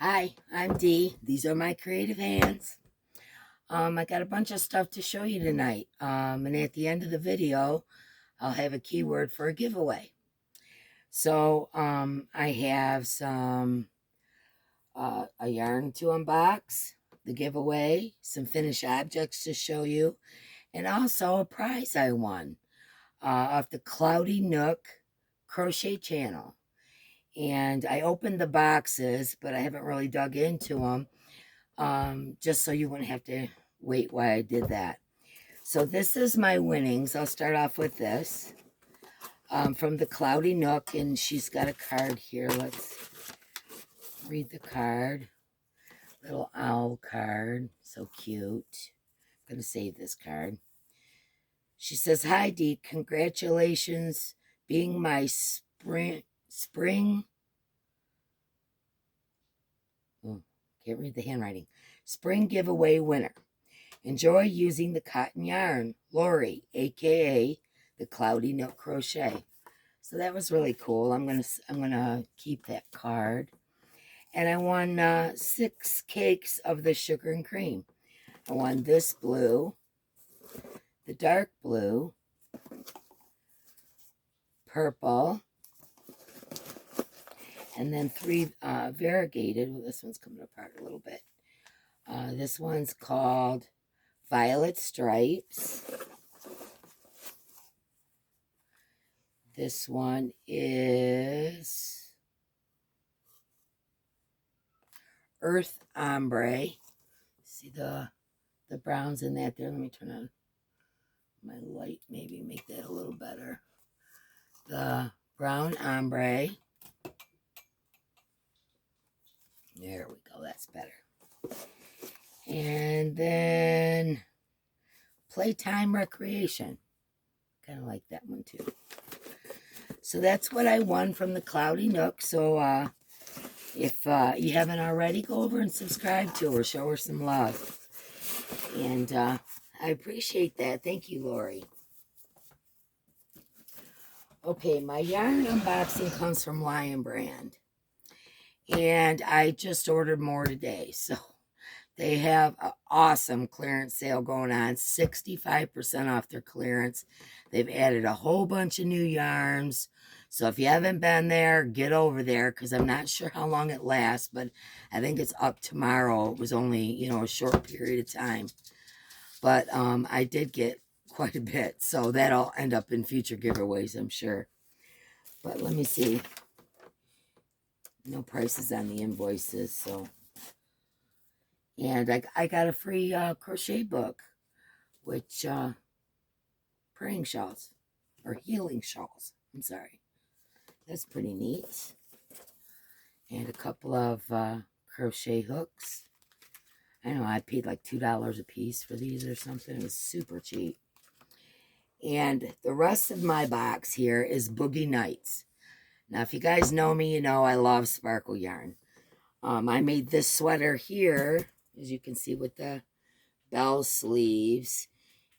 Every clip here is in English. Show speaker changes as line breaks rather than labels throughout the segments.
Hi, I'm Dee. These are my creative hands. I got a bunch of stuff to show you tonight. And at the end of the video, I'll have a keyword for a giveaway. So, I have some a yarn to unbox, the giveaway, some finished objects to show you, and also a prize I won off the Cloudy Nook crochet channel. And I opened the boxes, but I haven't really dug into them, just so you wouldn't have to wait while I did that. So this is my winnings. I'll start off with this from the Cloudy Nook, and she's got a card here. Let's read the card. Little owl card, so cute. I'm gonna save this card. She says, "Hi Dee, congratulations being my spring. Oh, can't read the handwriting. Spring giveaway winner. Enjoy using the cotton yarn, Lori, aka the Cloudy Nook Crochet." So that was really cool. I'm gonna keep that card. And I won 6 cakes of the sugar and cream. I won this blue, the dark blue, purple, and then 3 variegated. Well, this one's coming apart a little bit. This one's called Violet Stripes. This one is Earth Ombre. See the browns in that there. Let me turn on my light, maybe make that a little better. The brown ombre. There we go, that's better. And then Playtime Recreation. Kind of like that one too. So that's what I won from the Cloudy Nook. So if you haven't already, go over and subscribe to her. Show her some love. And I appreciate that. Thank you, Lori. Okay, my yarn unboxing comes from Lion Brand. And I just ordered more today. So they have an awesome clearance sale going on. 65% off their clearance. They've added a whole bunch of new yarns. So if you haven't been there, get over there, because I'm not sure how long it lasts, but I think it's up tomorrow. It was only, a short period of time. But I did get quite a bit, so that'll end up in future giveaways, I'm sure. But let me see. No prices on the invoices, so. And I got a free crochet book, which, praying shawls, or healing shawls, I'm sorry. That's pretty neat. And a couple of crochet hooks. I know I paid like $2 a piece for these or something. It was super cheap. And the rest of my box here is Boogie Nights. Now, if you guys know me, you know I love sparkle yarn. I made this sweater here, as you can see, with the bell sleeves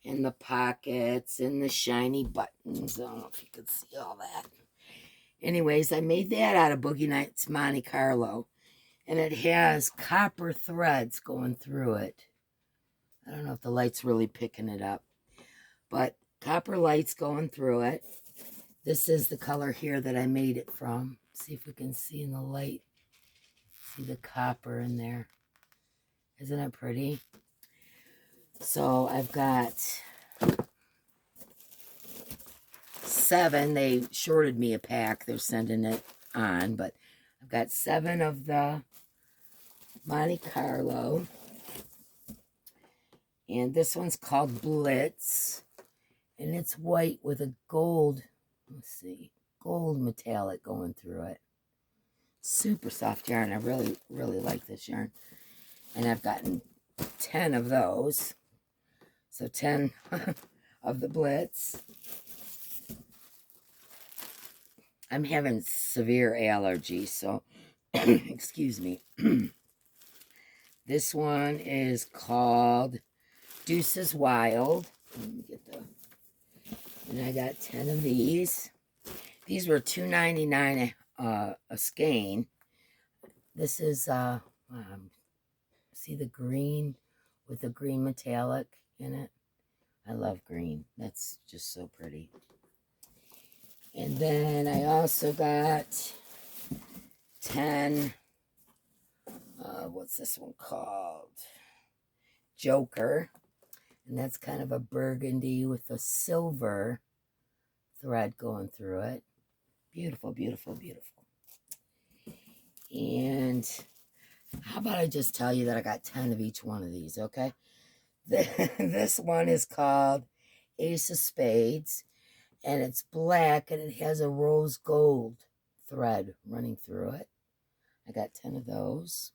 and the pockets and the shiny buttons. I don't know if you can see all that. Anyways, I made that out of Boogie Nights Monte Carlo. And it has copper threads going through it. I don't know if the light's really picking it up. But copper lights going through it. This is the color here that I made it from. See if we can see in the light. See the copper in there. Isn't it pretty? So I've got 7. They shorted me a pack. They're sending it on. But I've got 7 of the Monte Carlo. And this one's called Blitz. And it's white with a gold, let's see, gold metallic going through it. Super soft yarn. I really, really like this yarn. And I've gotten 10 of those. So 10 of the Blitz. I'm having severe allergies, so excuse me. This one is called Deuces Wild. Let me get the... And I got 10 of these. These were $2.99 a skein. This is See the green with the green metallic in it? I love green. That's just so pretty. And then I also got 10, what's this one called? Joker. And that's kind of a burgundy with a silver thread going through it. Beautiful, beautiful, beautiful. And how about I just tell you that I got 10 of each one of these, okay? This one is called Ace of Spades, and it's black, and it has a rose gold thread running through it. I got 10 of those.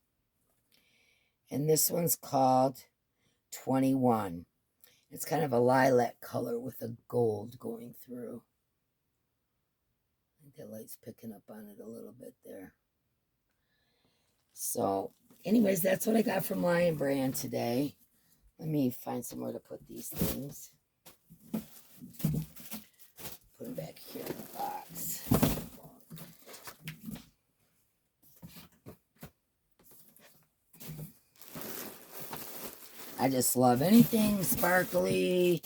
And this one's called 21. It's kind of a lilac color with a gold going through. I think that light's picking up on it a little bit there. So, anyways, that's what I got from Lion Brand today. Let me find somewhere to put these things. Put them back here in the box. I just love anything sparkly,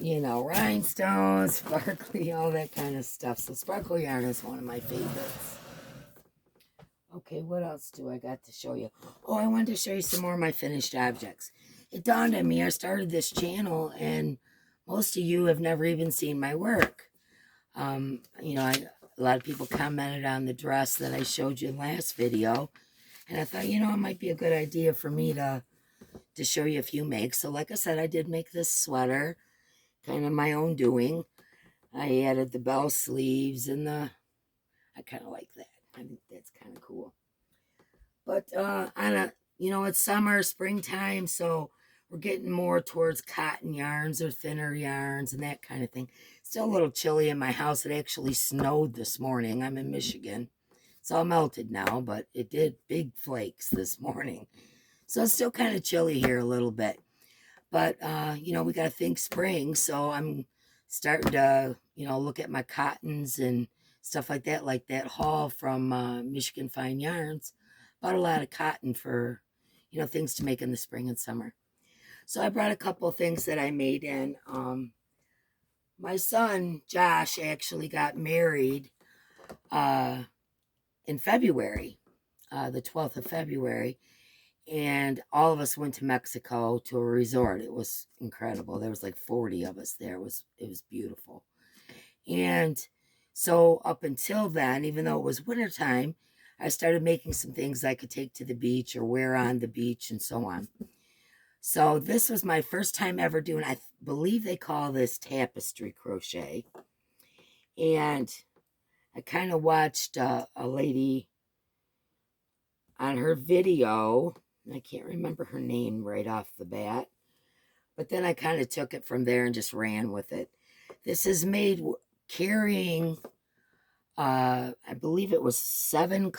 you know, rhinestones, sparkly, all that kind of stuff. So sparkle yarn is one of my favorites. Okay, what else do I got to show you? Oh, I wanted to show you some more of my finished objects. It dawned on me, I started this channel, and most of you have never even seen my work. You know, a lot of people commented on the dress that I showed you in the last video, and I thought, you know, it might be a good idea for me to show you a few makes. So like I said, I did make this sweater, kind of my own doing. I added the bell sleeves and I kind of like that. I think that's kind of cool. But you know, it's summer, springtime, so we're getting more towards cotton yarns or thinner yarns and that kind of thing. Still a little chilly in my house. It actually snowed this morning. I'm in Michigan. It's all melted now, but it did big flakes this morning. So it's still kind of chilly here a little bit. But, you know, we got to think spring, so I'm starting to, you know, look at my cottons and stuff like that haul from Michigan Fine Yarns. Bought a lot of cotton for, you know, things to make in the spring and summer. So I brought a couple of things that I made in. My son, Josh, actually got married in February, the 12th of February. And all of us went to Mexico to a resort. It was incredible. There was like 40 of us there. It was beautiful. And so up until then, even though it was wintertime, I started making some things I could take to the beach or wear on the beach and so on. So this was my first time ever doing, I believe they call this tapestry crochet. And I kind of watched a lady on her video. I can't remember her name right off the bat. But then I kind of took it from there and just ran with it. This is made carrying, I believe it was 7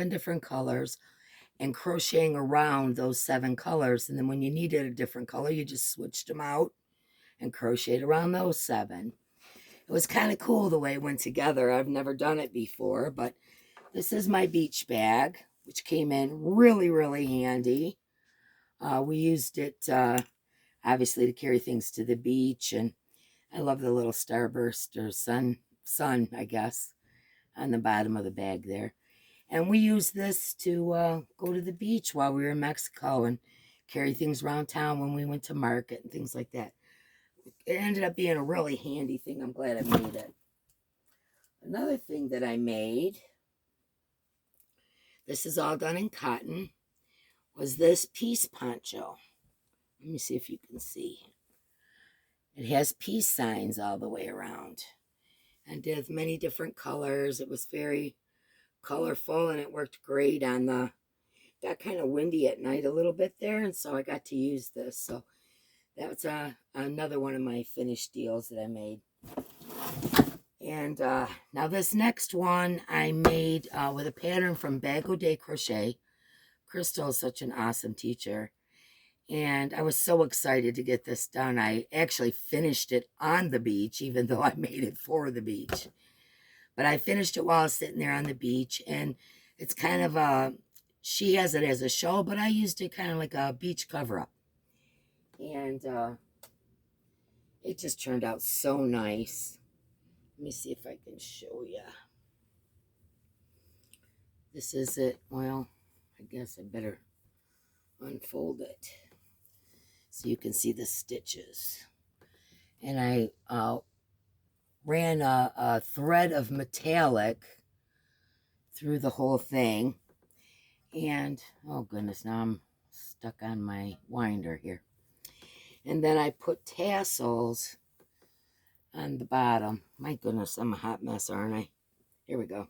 different colors, and crocheting around those 7 colors. And then when you needed a different color, you just switched them out and crocheted around those 7. It was kind of cool the way it went together. I've never done it before, but this is my beach bag, which came in really, really handy. We used it, obviously, to carry things to the beach, and I love the little starburst or sun, I guess, on the bottom of the bag there. And we used this to go to the beach while we were in Mexico and carry things around town when we went to market and things like that. It ended up being a really handy thing. I'm glad I made it. Another thing that I made, this is all done in cotton, was this peace poncho. Let me see if you can see. It has peace signs all the way around. And it has many different colors. It was very colorful, and it worked great on the, got kind of windy at night a little bit there, and so I got to use this. So that's another one of my finished deals that I made. And now this next one I made with a pattern from Bag O' Day Crochet. Crystal is such an awesome teacher, and I was so excited to get this done. I actually finished it on the beach, even though I made it for the beach. But I finished it while I was sitting there on the beach, and it's kind of a she has it as a shawl, but I used it kind of like a beach cover-up. And it just turned out so nice. Let me see if I can show you. This is it. Well, I guess I better unfold it so you can see the stitches. And I ran a thread of metallic through the whole thing. And, oh goodness, now I'm stuck on my winder here. And then I put tassels on the bottom. My goodness, I'm a hot mess, aren't I? Here we go.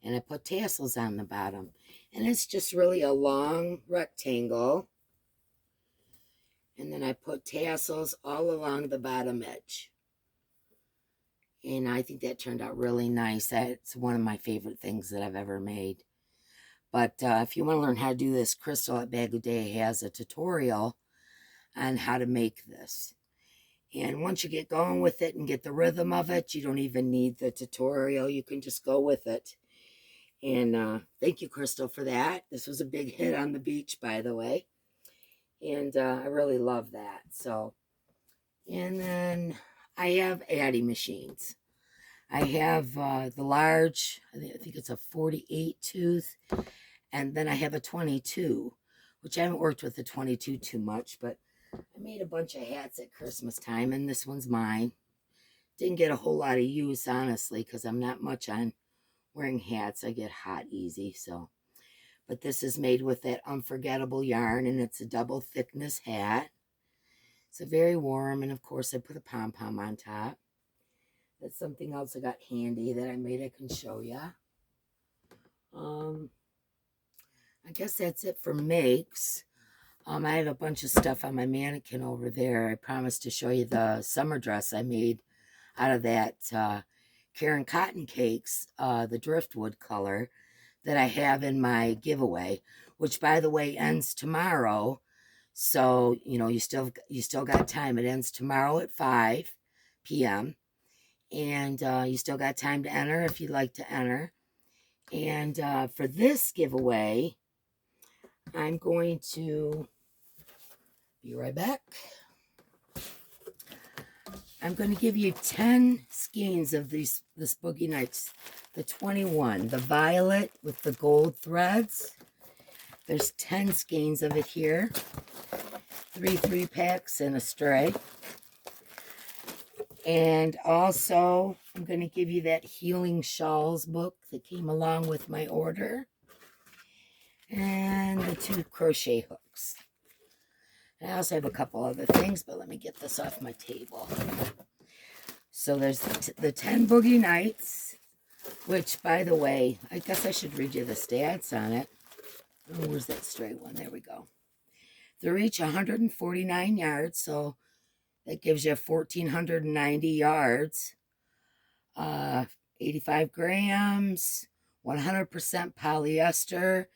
And I put tassels on the bottom. And it's just really a long rectangle. And then I put tassels all along the bottom edge. And I think that turned out really nice. That's one of my favorite things that I've ever made. But if you want to learn how to do this, Crystal at Bag of Day has a tutorial on how to make this. And once you get going with it and get the rhythm of it, you don't even need the tutorial. You can just go with it. And thank you, Crystal, for that. This was a big hit on the beach, by the way. And I really love that. So, and then I have Addy machines. I have the large, I think it's a 48 tooth. And then I have a 22, which I haven't worked with the 22 too much, but I made a bunch of hats at Christmas time, and this one's mine. Didn't get a whole lot of use, honestly, because I'm not much on wearing hats. I get hot easy, so. But this is made with that unforgettable yarn, and it's a double thickness hat. It's very warm, and of course I put a pom-pom on top. That's something else I got handy that I made. I can show you. I guess that's it for makes. I have a bunch of stuff on my mannequin over there. I promised to show you the summer dress I made out of that Karen Cotton Cakes, the driftwood color that I have in my giveaway, which, by the way, ends tomorrow. So, you know, you still got time. It ends tomorrow at 5 p.m. And you still got time to enter if you'd like to enter. And for this giveaway, I'm going to be right back. I'm going to give you 10 skeins of this Boogie Nights. The 21, the violet with the gold threads. There's 10 skeins of it here. 3 packs and a stray. And also, I'm going to give you that Healing Shawls book that came along with my order. And the 2 crochet hooks. And I also have a couple other things, but let me get this off my table. So there's the 10 Boogie Nights, which, by the way, I guess I should read you the stats on it. Oh, where's that stray one? There we go. They're each 149 yards, so that gives you 1,490 yards. 85 grams, 100% polyester.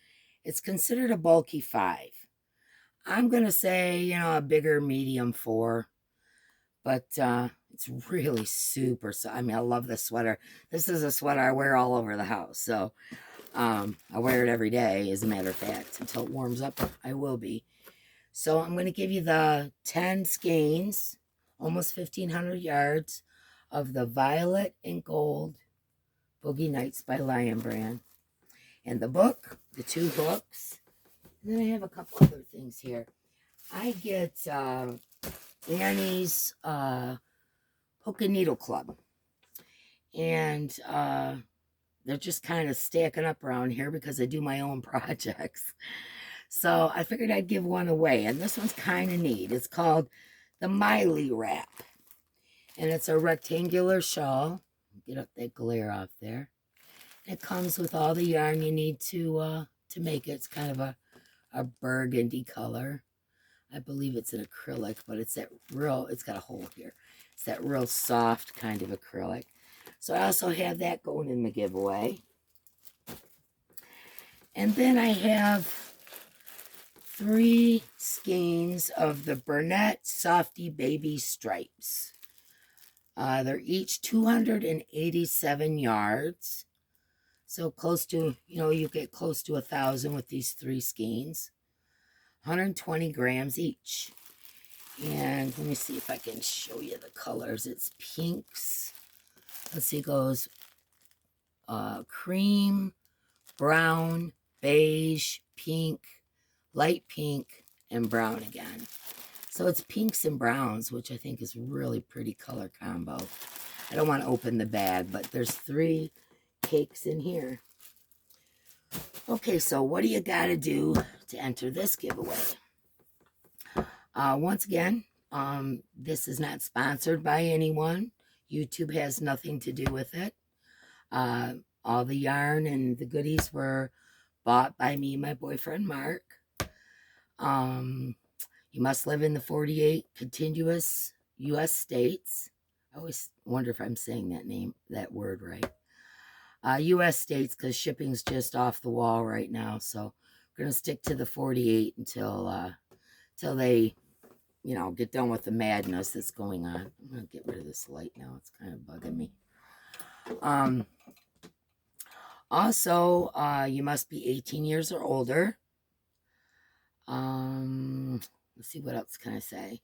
It's considered a bulky 5. I'm going to say, you know, a bigger medium 4. But it's really super. So, I mean, I love this sweater. This is a sweater I wear all over the house. So I wear it every day, as a matter of fact. Until it warms up, I will be. So I'm going to give you the 10 skeins, almost 1,500 yards, of the violet and gold Boogie Nights by Lion Brand. And the book, the 2 books. And then I have a couple other things here. I get Annie's Hook and Needle Club. And they're just kind of stacking up around here because I do my own projects. So I figured I'd give one away. And this one's kind of neat. It's called the Miley Wrap. And it's a rectangular shawl. Get up that glare off there. It comes with all the yarn you need to make it. It's kind of a burgundy color. I believe it's an acrylic, but it's that real, it's got a hole here. It's that real soft kind of acrylic. So I also have that going in the giveaway. And then I have 3 skeins of the Burnett Softy Baby Stripes. They're each 287 yards. So close to, you get close to 1,000 with these 3 skeins. 120 grams each. And let me see if I can show you the colors. It's pinks. Let's see, it goes cream, brown, beige, pink, light pink, and brown again. So it's pinks and browns, which I think is really pretty color combo. I don't want to open the bag, but there's 3 cakes in here. Okay, so what do you got to do to enter this giveaway? Once again, this is not sponsored by anyone. YouTube has nothing to do with it. All the yarn and the goodies were bought by me and my boyfriend, Mark. You must live in the 48 contiguous U.S. states. I always wonder if I'm saying that word right. U.S. states, because shipping's just off the wall right now. So we're going to stick to the 48 until they, get done with the madness that's going on. I'm going to get rid of this light now. It's kind of bugging me. Also, you must be 18 years or older. Let's see, what else can I say?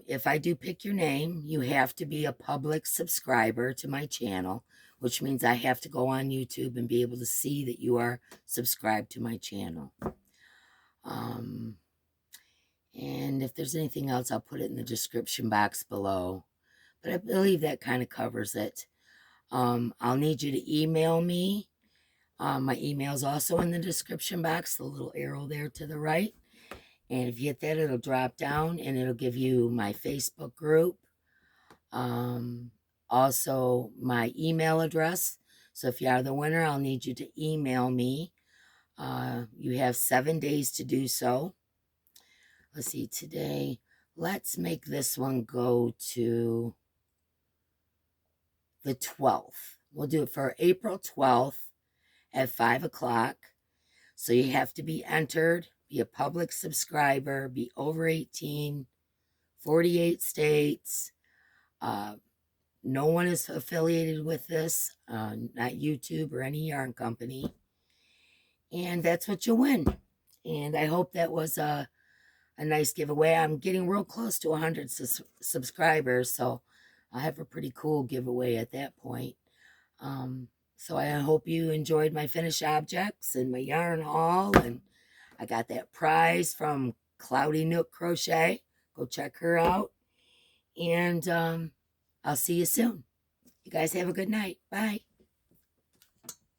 If I do pick your name, you have to be a public subscriber to my channel, which means I have to go on YouTube and be able to see that you are subscribed to my channel. And if there's anything else, I'll put it in the description box below. But I believe that kind of covers it. I'll need you to email me. My email is also in the description box, the little arrow there to the right. And if you hit that, it'll drop down and it'll give you my Facebook group. Also, my email address. So if you are the winner, I'll need you to email me. You have 7 days to do so. Let's see, today, let's make this one go to the 12th. We'll do it for April 12th at 5 o'clock. So you have to be entered, be a public subscriber, be over 18, 48 states. No one is affiliated with this, not YouTube or any yarn company. And that's what you win. And I hope that was a nice giveaway. I'm getting real close to 100 subscribers, so I'll have a pretty cool giveaway at that point. So I hope you enjoyed my finished objects and my yarn haul. And I got that prize from Cloudy Nook Crochet. Go check her out. And I'll see you soon. You guys have a good night. Bye.